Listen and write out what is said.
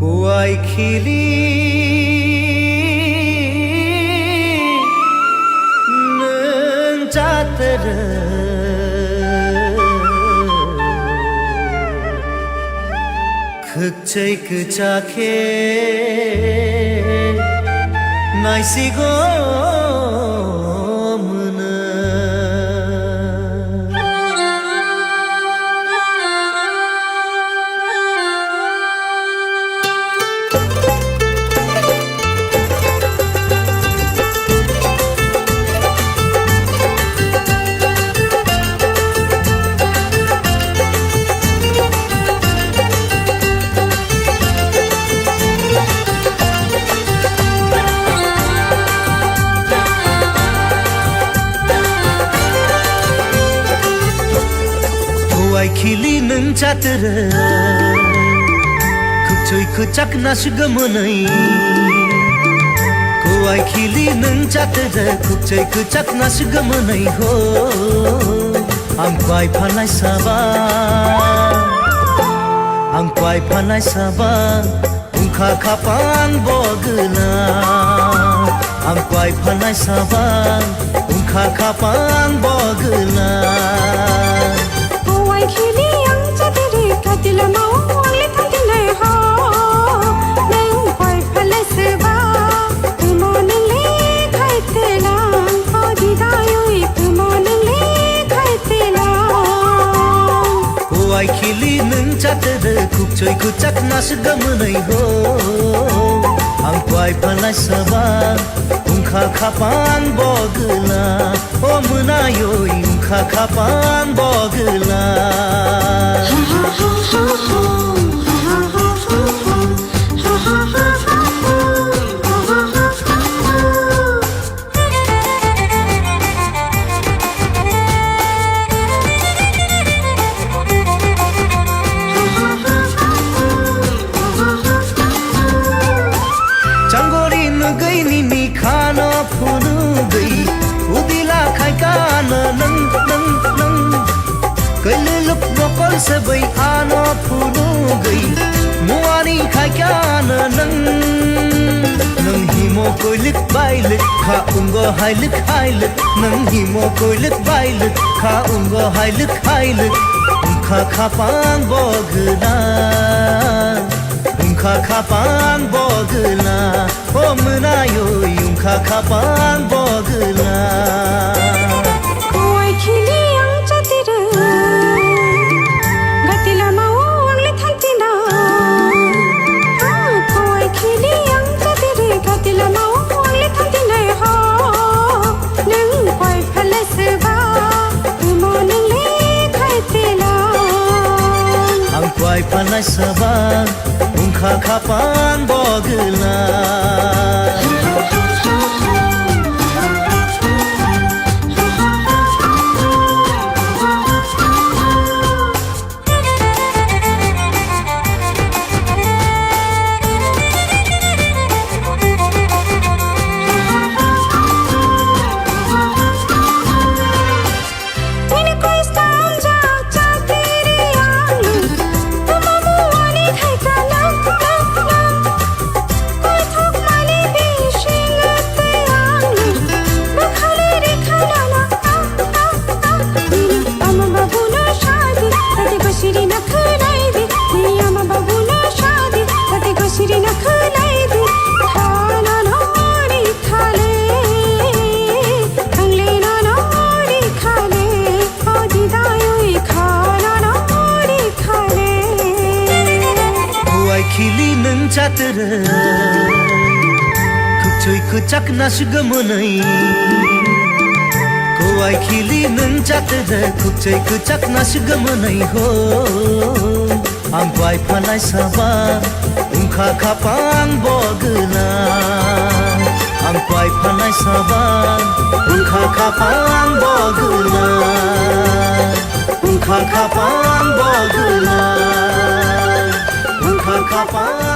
Kuai khili nang chatere khchai khchakhe naisi go Kuai khili nang chatere khchoi khchak nas gamanai Kuai khili nang chatere khchoi khchak nas gamanai ho Ang kuai phanai saba ungkha khapang bogna Ang kuai phanai saba ungkha khapang bogna khili ang chatere katila mau angle thantinai ho nang koi phalai seba tumonang le khaitela ho didayoi tumonang le khaitela Kuai khili nang chatere khchoi khchak nas gamanai ho Ang kuai phalai saba ungkha khapang bogla o munayoi ungkha khapang bogla से बै आनो फुनु गई मुआनी खाइकान नंग हिमो कोइलिक बाइलिक खा उंगो हाइलिक हाइलिक नंग हिमो कोइलिक बाइलिक खा उंगो हाइलिक हाइलिक उंखा खापांग बगला उंखा खापांग बगला ओ मनायो उंखा खापांग बगला Kuai khili ang chatere Kuai phanai saba ungkha khapang bogla khili nang chatere khchoi khchak nas gamanai Kuai khili nang chatere khchoi khchak nas gamanai ho Ang kuai phanai saba ungkha khapang bogla Ang kuai phanai saba ungkha khapang bogla Ungkha khapang bogla Ungkha khapang